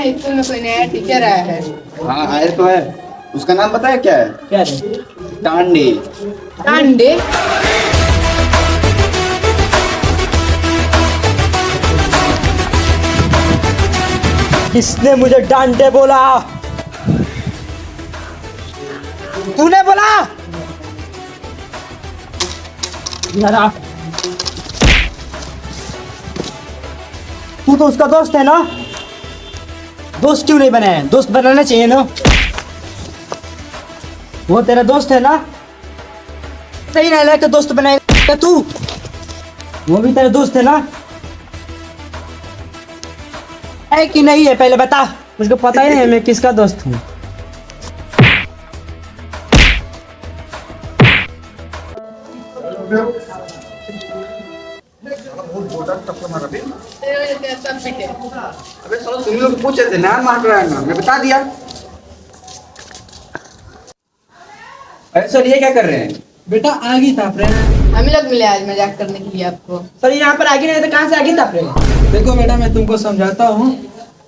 है स्कूल में कोई नया टीचर आया है। हाँ आया तो है। उसका नाम पता है क्या है? क्या है? टांडे। टांडे? किसने मुझे डांटे बोला? तूने बोला? यार तू तो उसका दोस्त है ना? दोस्त क्यों नहीं बनाया? दोस्त बनाना चाहिए ना। वो तेरा दोस्त है ना? सही नहीं लगा दोस्त बनाएगा तू? वो भी तेरा दोस्त है ना? है कि नहीं है पहले बता। मुझको पता ही नहीं है मैं किसका दोस्त हूँ। सब पीटे। अबे साला तुम लोग पूछे थे ना मार रहा है ना, मैं बता दिया। अरे सर ये क्या कर रहे हैं? बेटा आगे था फ्रेंड। हम लोग मिले आज मजाक करने के लिए आपको। सर यहाँ पर आगे नहीं तो कहाँ से आगे था फ्रेंड? देखो बेटा मैं तुमको समझाता हूँ।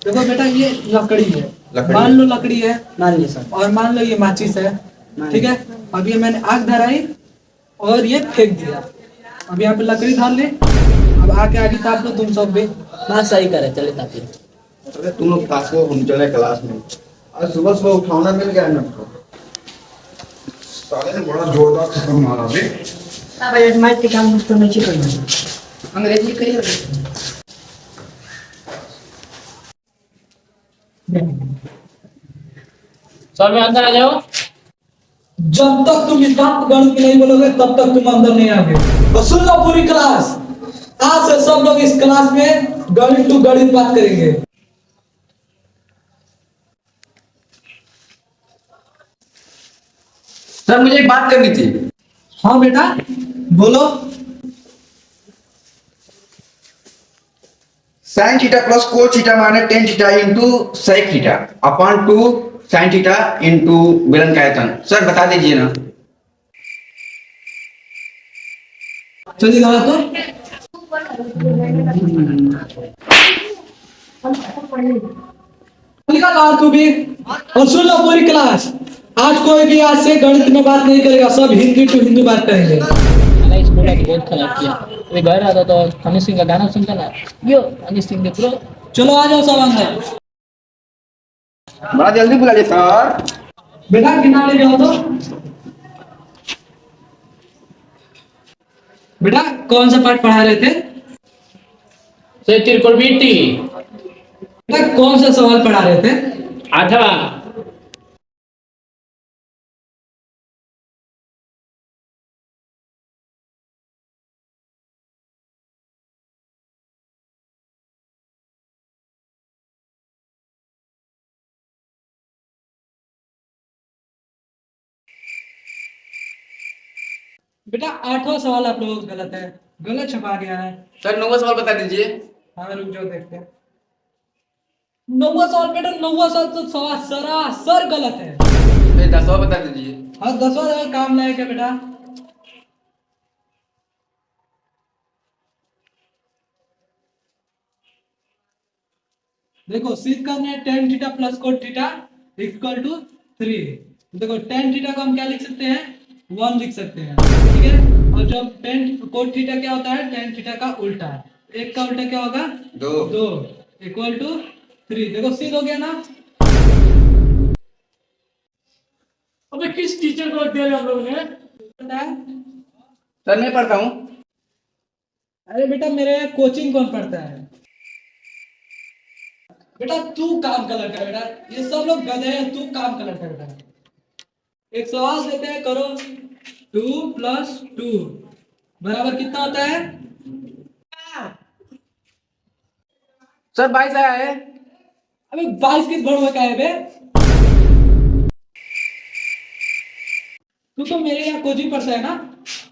देखो बेटा ये लकड़ी है, मान लो लकड़ी है, मान लिया सर। और मान लो ये माचिस है, ठीक है। अब ये मैंने आग धराई और ये फेंक दिया। अब यहाँ पे लकड़ी धार ले। अब आके आगे ताप लो तुम सब भी। बात सही करे चले ताकि। अरे तुम लोग क्लास में, हम चले क्लास में। आज सुबह सुबह उठाना मिल गया ना हमको। साले ने बड़ा जोरदार खत्म मारा बे। भाई मैथ के काम तो नहीं करना। अंग्रेजी कहिए। सर मैं अंदर आ जाओ। जब तक तुम इस बात गणित नहीं बोलोगे तब तक तुम अंदर नहीं आओगे। और सुन लो पूरी क्लास, आज से सब लोग इस क्लास में गणित टू गणित बात करेंगे। सर मुझे एक बात करनी थी। हाँ बेटा बोलो। sin theta plus cos theta minus tan theta into sec theta upon 2 sin theta into बेलन का आयतन। सर बता दीजिए ना। चलिए गाओ तो। निकल बाहर तू भी। और सुन लो पूरी क्लास, आज कोई भी आज से गणित में बात नहीं करेगा, सब हिंदी टू हिंदी बात करेंगे। मैंने स्कूल में बहुत खराब किया। अभी घर आता तो हनी सिंह का गाना सुनता ना, यो हनी सिंह देख लो। चलो आ जाओ सब अंदर। बड़ा जल्दी बुला ले सर। बेटा किनारे जाओ तो। बेटा कौन सा पाठ पढ़ा रहे थे? से त्रिकोणमिति बेटा कौन सा सवाल पढ़ा रहे थे? 8वां। बेटा 8वां सवाल आप लोगों का गलत है, गलत छपा गया है। सर 9वां सवाल बता दीजिए। हाँ रुक जाओ देखते हैं। 9वां सवाल बेटा, 9वां सवाल तो सवाल सरासर गलत है। 10वां बता दीजिए। हाँ 10वां सवाल काम लायक है बेटा। देखो सिद्ध करना है tan theta plus cot theta equal to 3। देखो tan थीटा को हम क्या लिख सकते हैं? 1 लिख सकते हैं, ठीक है। और जब tan cot थीटा क्या होता है? tan थीटा का उल्टा। एक का उल्टा क्या होगा? 2 इक्वल टू 3। देखो सिद्ध हो गया ना। अबे किस टीचर को दिया हम लोगों ने? पता है? सर मैं पढ़ता हूँ। अरे बेटा मेरे कोचिंग कौन पढ़ता है? बेटा तू काम का लड़का है बेटा, ये सब लोग गधे हैं, तू काम का लड़का है बेटा। एक सवाल देते हैं, करो। 2 प्लस 2 बराबर कितना होता है? सर 22 आया है। अबे 22 किस बड़ुआ का है बे? तू तो मेरे यहाँ कोचिंग पढ़ता है ना,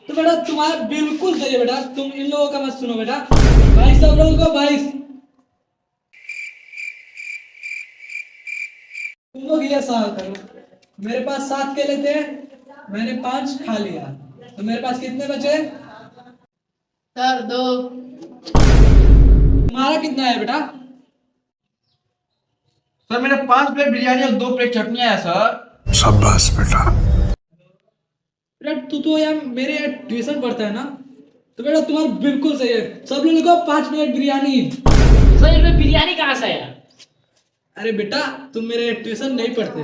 तो बेटा तुम्हारा बिल्कुल सही है बेटा। तुम इन लोगों का मत सुनो बेटा। 22 सब लोगों को 22। तुम लोग ये सवाल करो। मेरे पास 7 केले थे, मैंने 5 खा लिया, तो मेरे पास कितने बचे? सर 2। तुम्हारा कितना है बेटा? सर मेरे 5 प्लेट बिरयानी और 2 प्लेट चटनियाँ है सर। शाबाश बेटा। बेटा तू तो यार मेरे यहाँ ट्यूशन पढ़ता है ना, तो बेटा तुम्हारा बिल्कुल सही है। सब लोग लिखो 5 प्लेट बिरयानी। सर इसमें बिरयानी कहाँ से आया? अरे बेटा तुम मेरे ट्यूशन नहीं पढ़ते,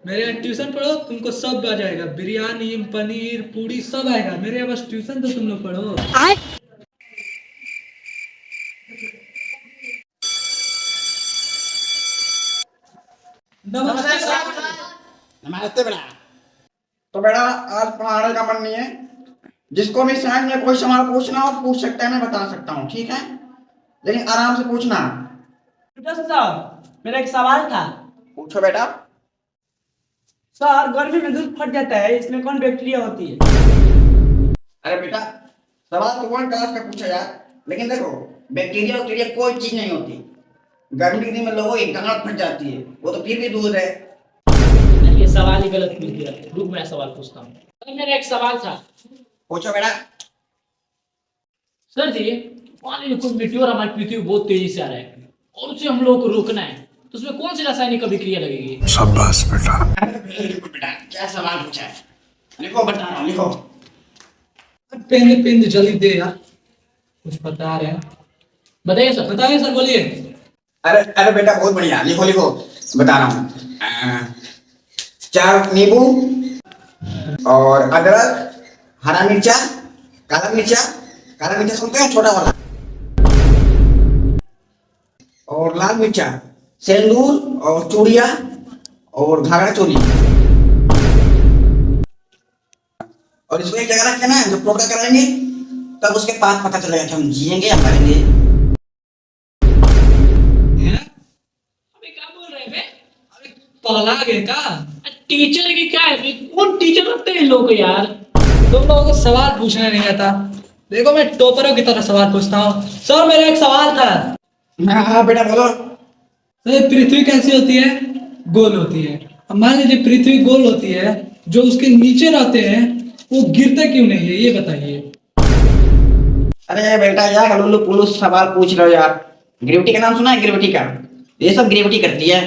मेरे यहाँ ट्यूशन पढ़ो तुमको सब आ जाएगा, बिरयानी पनीर पूड़ी सब आएगा। मेरे यहाँ बस ट्यूशन तो तुम लोग पढ़ो। नमस्ते सर। नमस्ते बेटा। तो बेटा आज पढ़ाने का मन नहीं है, जिसको भी साइंस में कोई सवाल पूछना हो पूछ सकता है, मैं बता सकता हूँ, ठीक है, लेकिन आराम से पूछना। सर मेरा एक सवाल था। पूछो बेटा। सर गर्मी में दूध फट जाता है, इसमें कौन बैक्टीरिया होती है? अरे बेटा सवाल तो 1 क्लास में पूछा यार, लेकिन देखो बैक्टीरिया वैक्टीरिया कोई चीज नहीं होती। गर्मी के दिन में लोगों की गांठ फट जाती है, वो तो फिर भी दूध है। ये सवाल ही गलत पूछ दिया। रुक मैं सवाल पूछता हूँ। सर मेरा एक सवाल था। पूछो बेटा। सर जी मान लीजिए कोई मीटियोर हमारी पृथ्वी को बहुत तेजी से आ रहा है और उसे हम लोगों को रोकना है, तो उसमें कौन सी रासायनिक अभिक्रिया लगेगी? शाबाश बेटा। बिल्कुल बेटा, क्या सवाल पूछा है, लिखो बता रहा हूँ, लिखो। पेन जल्दी दे यार, कुछ बता रहे हैं। बताइए सर। बताइए सर, बोलिए। अरे अरे बेटा बहुत बढ़िया, लिखो लिखो बता रहा हूँ। 4 नींबू और अदरक, हरा मिर्चा, काला मिर्चा सुनते हैं छोटा वाला, और लाल मिर्चा, सेंदूर और चूड़िया और घाघरा चोली। और इसको एक जगह रख के ना, जब टोटका कराएंगे तब उसके बाद पता चलेगा कि हम जिएंगे या मरेंगे। अबे क्या बोल रहे हैं बे? अरे पगला गए का? टीचर की क्या है? कौन टीचर रखते हैं इन लोग को यार? तुम लोगों को सवाल पूछना नहीं आता। देखो मैं टॉपरों की तरह सवाल पूछता हूँ। सर मेरा एक सवाल था। हाँ बेटा बोलो। तो पृथ्वी कैसी होती है? गोल होती है। अब मान लीजिए पृथ्वी गोल होती है, जो उसके नीचे रहते हैं वो गिरते क्यों नहीं है, ये बताइए। अरे बेटा यार हलुलु पुलु सवाल पूछ रहे हो यार। ग्रेविटी का नाम सुना है? ग्रेविटी का, ये सब ग्रेविटी करती है।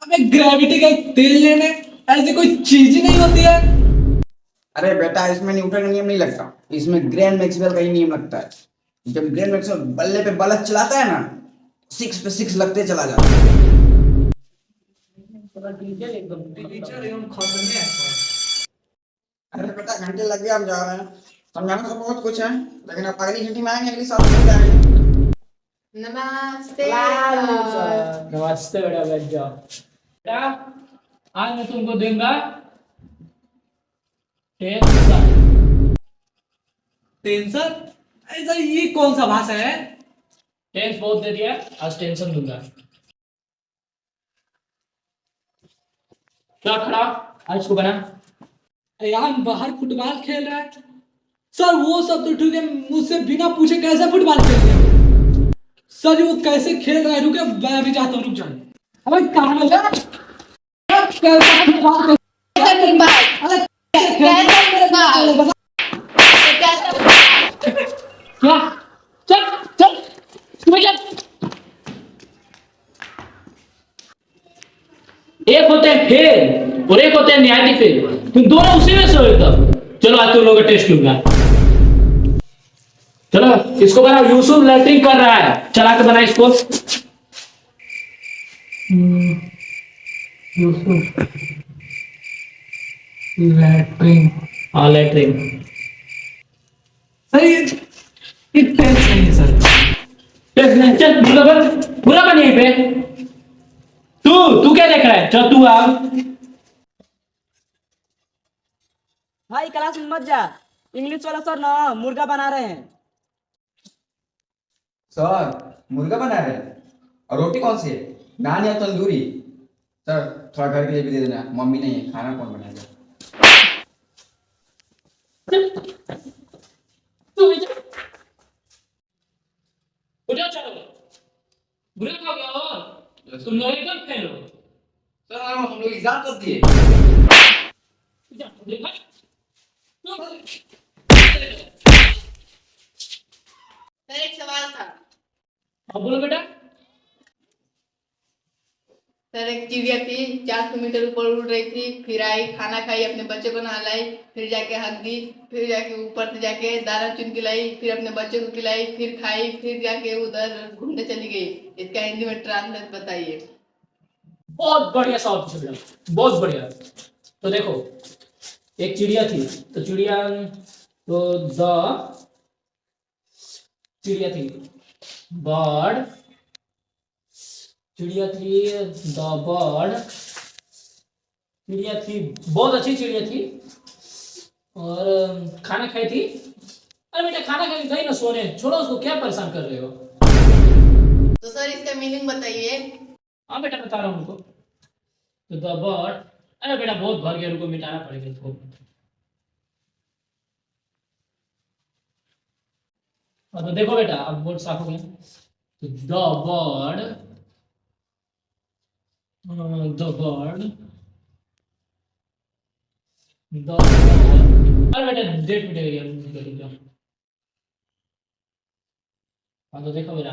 अबे ग्रेविटी का तेल लेने ऐसी कोई चीज ही नहीं होती है। अरे बेटा इसमें न्यूटन का नियम नहीं लगता, इसमें ग्रैंड मैक्सवेल का ही नियम लगता है। जब ग्रैंड मैक्सवेल बल्ले पे बल्ला चलाता है ना, 6 पे 6 लगते चला जाता है। अरे बेटा घंटे लग गए, हम जा रहे हैं। समझाना तो बहुत कुछ है, लेकिन अब अगली घंटी में आएंगे, अगली साल समझाएंगे। नमस्ते सर। नमस्ते बेटा, बैठ जाओ। बेटा आज मैं तुमको दूंगा टेंशन। टेंशन? ऐसा ये कौन सा भाषा है? टेंस बहुत दे दिया, आज टेंशन दूंगा। क्या खड़ा आज इसको बना? यार बाहर फुटबॉल खेल रहा है। सर वो सब तो ठीक है, मुझसे बिना पूछे कैसे फुटबॉल खेल रहे हो? सर वो कैसे खेल रहा है, रुके मैं भी जाता हूँ, रुक जाओ। अबे कहाँ है? कैसा फुटबॉल? क्या? चल चल तुम्हें चल। एक होते हैं फेल और एक होते हैं न्यायाधीश फेल, तुम दोनों उसी में से हो एकदम। चलो आज तुम लोगों का टेस्ट लूंगा। चलो इसको बनाओ। यूसुफ लैट्रिन कर रहा है, चला के बना इसको। लैट्रिन। हाँ लैट्रिन। सर ये टेंस नहीं है सर। चल पूरा बन यहीं पे। तू क्या देख रहा है? चल तू आ। भाई क्लास में मत जा, इंग्लिश वाला सर ना मुर्गा बना रहे हैं। सर मुर्गा बना रहे हैं, और रोटी कौन सी है, नान या तंदूरी? सर थोड़ा घर के लिए भी दे देना, मम्मी नहीं है, खाना कौन बनाएगा? उठो चलो, बुरा हो गया हो तुम लोग, एकदम फेल हो। सर हम लोग एग्जाम कर दिए। सर एक सवाल था। अब बोलो बेटा। सर एक चिड़िया थी 400 मीटर ऊपर उड़ रही थी, फिर आई, खाना खाई, अपने बच्चे को नहलाई, फिर जाके हक दी, फिर जाके ऊपर से जाके दाना चुन के लाई, फिर अपने बच्चे को खिलाई, फिर खाई, फिर जाके उधर घूमने चली गई। इसका हिंदी में ट्रांसलेट बताइए। बहुत बढ़िया सवाल पूछा बेटा, बहुत बढ़िया। तो देखो, एक चिड़िया थी, तो चिड़िया थी बर्ड, चिड़िया थी, बहुत अच्छी चिड़िया थी, और खाना खाई थी। अरे बेटा खाना खा के गई ना सोने, छोड़ो उसको, क्या परेशान कर रहे हो। तो सर इसका मीनिंग बताइए। हाँ बेटा बता रहा हूँ उनको। तो द बर्ड, अरे बेटा बहुत भर गया, रुको मिटाना पड़ेगा इसको। तो देखो बेटा, अब बोर्ड साफ हो गया। तो अरे बेटा डेट मिट गया। हाँ तो देखो बेटा,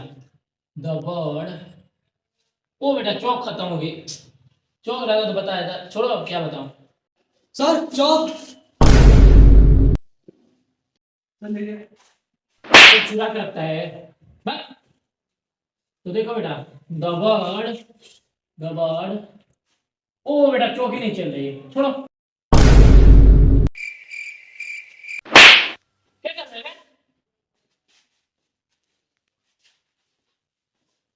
द बर्ड, ओ बेटा चौक खत्म हो गई, चौक लगा तो बताया था, छोड़ो अब क्या बताऊं। सर चौक तो चुरा के रखता है बस। तो देखो बेटा, द बर्ड, ओ बेटा चौक ही नहीं चल रही है, छोड़ो। क्या कर रहे हैं?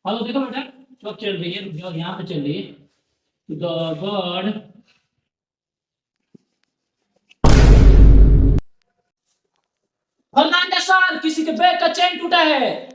हाँ तो देखो बेटा, चौक चल रही है, रुक जाओ, यहाँ पे चल रही है। द बर्ड, फर्नांडा सर, किसी के बैग का चेन टूटा है।